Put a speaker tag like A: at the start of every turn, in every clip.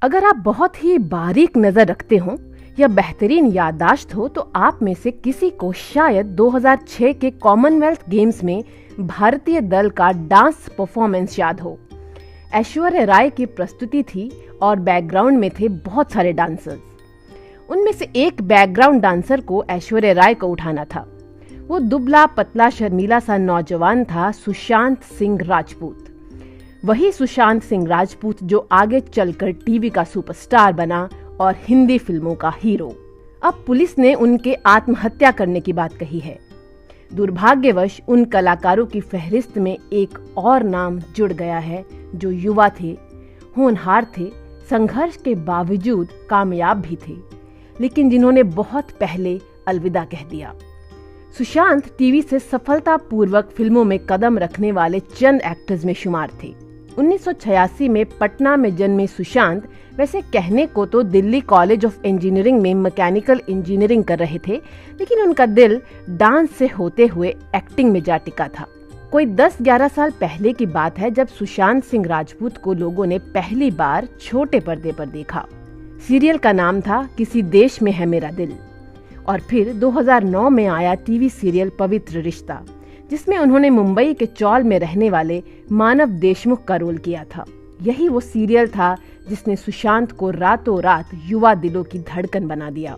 A: अगर आप बहुत ही बारीक नजर रखते हो या बेहतरीन याददाश्त हो तो आप में से किसी को शायद 2006 के कॉमनवेल्थ गेम्स में भारतीय दल का डांस परफॉर्मेंस याद हो। ऐश्वर्या राय की प्रस्तुति थी और बैकग्राउंड में थे बहुत सारे डांसर्स। उनमें से एक बैकग्राउंड डांसर को ऐश्वर्या राय को उठाना था। वो दुबला पतला शर्मीला सा नौजवान था, सुशांत सिंह राजपूत। वही सुशांत सिंह राजपूत जो आगे चलकर टीवी का सुपरस्टार बना और हिंदी फिल्मों का हीरो। अब पुलिस ने उनके आत्महत्या करने की बात कही है। दुर्भाग्यवश उन कलाकारों की फहरिस्त में एक और नाम जुड़ गया है जो युवा थे, होनहार थे, संघर्ष के बावजूद कामयाब भी थे, लेकिन जिन्होंने बहुत पहले अलविदा कह दिया। सुशांत टीवी से सफलतापूर्वक फिल्मों में कदम रखने वाले चंद एक्टर्स में शुमार थे। 1986 में पटना में जन्मे सुशांत वैसे कहने को तो दिल्ली कॉलेज ऑफ इंजीनियरिंग में मैकेनिकल इंजीनियरिंग कर रहे थे, लेकिन उनका दिल डांस से होते हुए एक्टिंग में जा टिका था। कोई 10-11 साल पहले की बात है जब सुशांत सिंह राजपूत को लोगों ने पहली बार छोटे पर्दे पर देखा। सीरियल का नाम था किसी देश में है मेरा दिल, और फिर 2009 में आया टीवी सीरियल पवित्र रिश्ता, जिसमें उन्होंने मुंबई के चौल में रहने वाले मानव देशमुख का रोल किया था। यही वो सीरियल था जिसने सुशांत को रातों रात युवा दिलों की धड़कन बना दिया।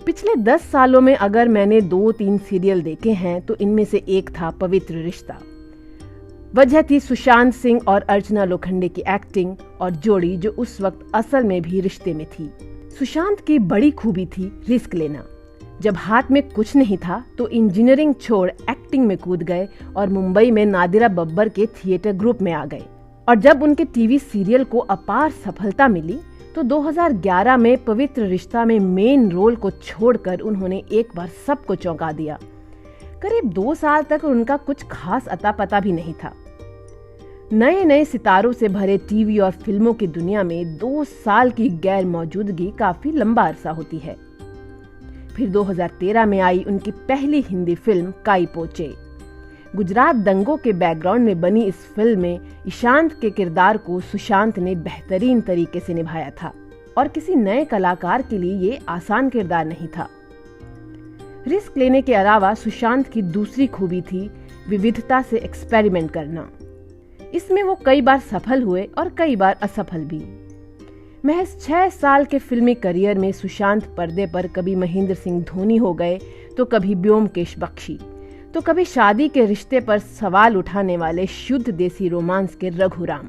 A: पिछले 10 सालों में अगर मैंने 2-3 सीरियल देखे हैं तो इनमें से एक था पवित्र रिश्ता। वजह थी सुशांत सिंह और अर्चना लोखंडे की एक्टिंग और जोड़ी जो उस वक्त असल में भी रिश्ते में थी। सुशांत की बड़ी खूबी थी रिस्क लेना। जब हाथ में कुछ नहीं था तो इंजीनियरिंग छोड़ एक्टिंग में कूद गए और मुंबई में नादिरा बब्बर के थिएटर ग्रुप में आ गए। और जब उनके टीवी सीरियल को अपार सफलता मिली तो 2011 में पवित्र रिश्ता में मेन रोल को छोड़कर उन्होंने एक बार सबको चौंका दिया। करीब 2 साल तक उनका कुछ खास अता पता भी नहीं था। नए नए सितारों से भरे टीवी और फिल्मों की दुनिया में 2 साल की गैर मौजूदगी काफी लंबा अरसा होती है। फिर 2013 में आई उनकी पहली हिंदी फिल्म काई पो चे। गुजरात दंगों के बैकग्राउंड में बनी इस फिल्म में ईशांत के किरदार को सुशांत ने बेहतरीन तरीके से निभाया था और किसी नए कलाकार के लिए ये आसान किरदार नहीं था। रिस्क लेने के अलावा सुशांत की दूसरी खूबी थी विविधता से एक्सपेरिमेंट करना। इसमें वो कई बार सफल हुए और कई बार असफल भी। महज 6 साल के फिल्मी करियर में सुशांत पर्दे पर कभी महेंद्र सिंह धोनी हो गए तो कभी ब्योमकेश बख्शी, तो कभी शादी के रिश्ते पर सवाल उठाने वाले शुद्ध देसी रोमांस के रघुराम।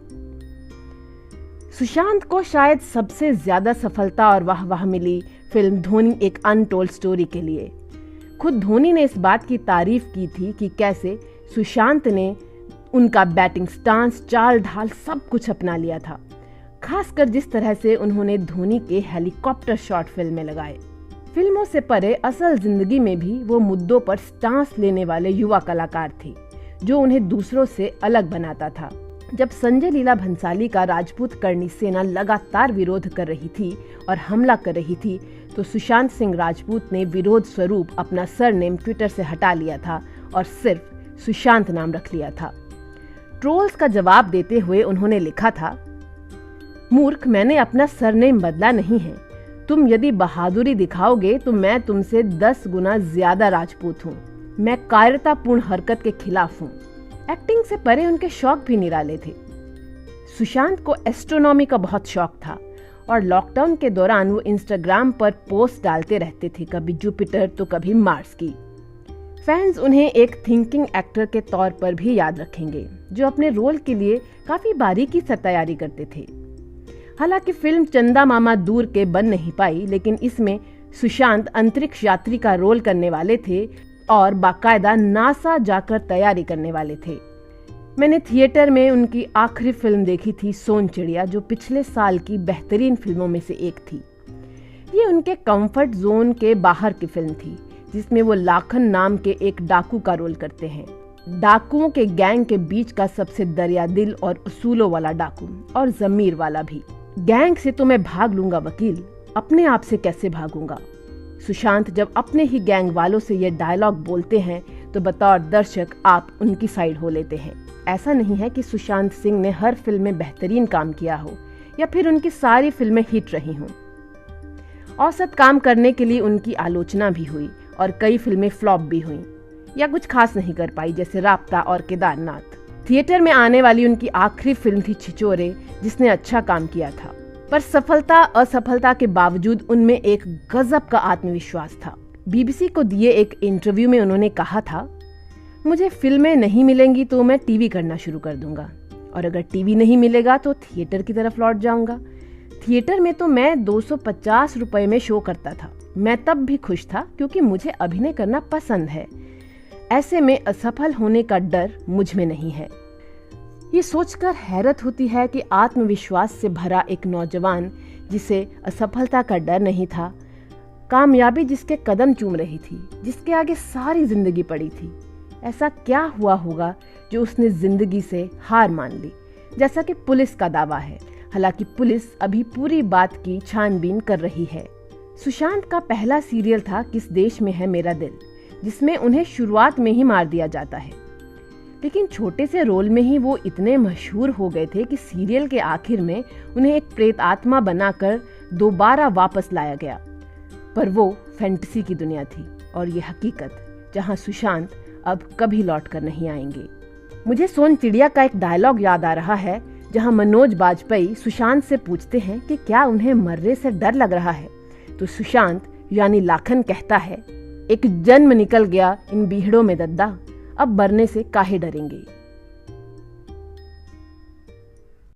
A: सुशांत को शायद सबसे ज्यादा सफलता और वाहवाह मिली फिल्म धोनी एक अनटोल्ड स्टोरी के लिए। खुद धोनी ने इस बात की तारीफ की थी कि कैसे सुशांत ने उनका बैटिंग स्टांस, चाल ढाल सब कुछ अपना लिया था, खासकर जिस तरह से उन्होंने धोनी के हेलीकॉप्टर शॉट फिल्म में लगाए। फिल्मों से परे असल जिंदगी में भी वो मुद्दों पर स्टांस लेने वाले युवा कलाकार थे जो उन्हें दूसरों से अलग बनाता था। जब संजय लीला भंसाली का राजपूत करनी सेना लगातार विरोध कर रही थी और हमला कर रही थी तो सुशांत सिंह राजपूत ने विरोध स्वरूप अपना सरनेम ट्विटर से हटा लिया था और सिर्फ सुशांत नाम रख लिया था। ट्रोल्स का जवाब देते हुए उन्होंने लिखा था, मूर्ख, मैंने अपना सरनेम बदला नहीं है। तुम यदि बहादुरी दिखाओगे तो मैं तुमसे 10 गुना ज्यादा राजपूत हूँ। मैं कायरतापूर्ण हरकत के खिलाफ हूँ। एक्टिंग से परे उनके शौक भी निराले थे। सुशांत को एस्ट्रोनॉमी का बहुत शौक था और लॉकडाउन के दौरान वो इंस्टाग्राम पर पोस्ट डालते रहते थे, कभी जुपिटर तो कभी मार्स की। फैंस उन्हें एक थिंकिंग एक्टर के तौर पर भी याद रखेंगे जो अपने रोल के लिए काफी बारीकी से तैयारी करते थे। हालांकि फिल्म चंदा मामा दूर के बन नहीं पाई, लेकिन इसमें सुशांत अंतरिक्ष यात्री का रोल करने वाले थे और बाकायदा नासा जाकर तैयारी करने वाले थे। मैंने थिएटर में उनकी आखिरी फिल्म देखी थी सोन चिड़िया, जो पिछले साल की बेहतरीन फिल्मों में से एक थी। ये उनके कंफर्ट जोन के बाहर की फिल्म थी जिसमें वो लाखन नाम के एक डाकू का रोल करते हैं। डाकुओं के गैंग के बीच का सबसे दरिया दिल और उसूलों वाला डाकू और जमीर वाला भी। गैंग से तो मैं भाग लूंगा वकील, अपने आप से कैसे भागूंगा। सुशांत जब अपने ही गैंग वालों से ये डायलॉग बोलते हैं तो बतौर दर्शक आप उनकी साइड हो लेते हैं। ऐसा नहीं है कि सुशांत सिंह ने हर फिल्म में बेहतरीन काम किया हो या फिर उनकी सारी फिल्में हिट रही हों। औसत काम करने के लिए उनकी आलोचना भी हुई और कई फिल्में फ्लॉप भी हुईं या कुछ खास नहीं कर पाई, जैसे राब्ता और केदारनाथ। थिएटर में आने वाली उनकी आखिरी फिल्म थी छिछोरे, जिसने अच्छा काम किया था, पर सफलता असफलता के बावजूद उनमें एक गजब का आत्मविश्वास था। बीबीसी को दिए एक इंटरव्यू में उन्होंने कहा था, मुझे फिल्में नहीं मिलेंगी तो मैं टीवी करना शुरू कर दूंगा, और अगर टीवी नहीं मिलेगा तो थिएटर की तरफ लौट जाऊंगा। थिएटर में तो मैं 250 रुपए में शो करता था। मैं तब भी खुश था क्योंकि मुझे अभिनय करना पसंद है। ऐसे में असफल होने का डर मुझ में नहीं है। ये सोचकर हैरत होती है कि आत्मविश्वास से भरा एक नौजवान जिसे असफलता का डर नहीं था, कामयाबी जिसके कदम चूम रही थी, जिसके आगे सारी जिंदगी पड़ी थी, ऐसा क्या हुआ होगा जो उसने जिंदगी से हार मान ली, जैसा कि पुलिस का दावा है। हालांकि पुलिस अभी पूरी बात की छानबीन कर रही है। सुशांत का पहला सीरियल था किस देश में है मेरा दिल, जिसमें उन्हें शुरुआत में ही मार दिया जाता है, लेकिन छोटे से रोल में ही वो इतने मशहूर हो गए थे कि सीरियल के आखिर में उन्हें एक प्रेत आत्मा बनाकर दोबारा वापस लाया गया। पर वो फैंटेसी की दुनिया थी और ये हकीकत जहां सुशांत अब कभी लौट कर नहीं आएंगे। मुझे सोन चिड़िया का एक डायलॉग याद आ रहा है, जहां मनोज बाजपेयी सुशांत से पूछते हैं कि क्या उन्हें मरने से डर लग रहा है, तो सुशांत यानी लाखन कहता है, एक जन्म निकल गया इन बीहड़ों में दद्दा, अब मरने से काहे डरेंगे।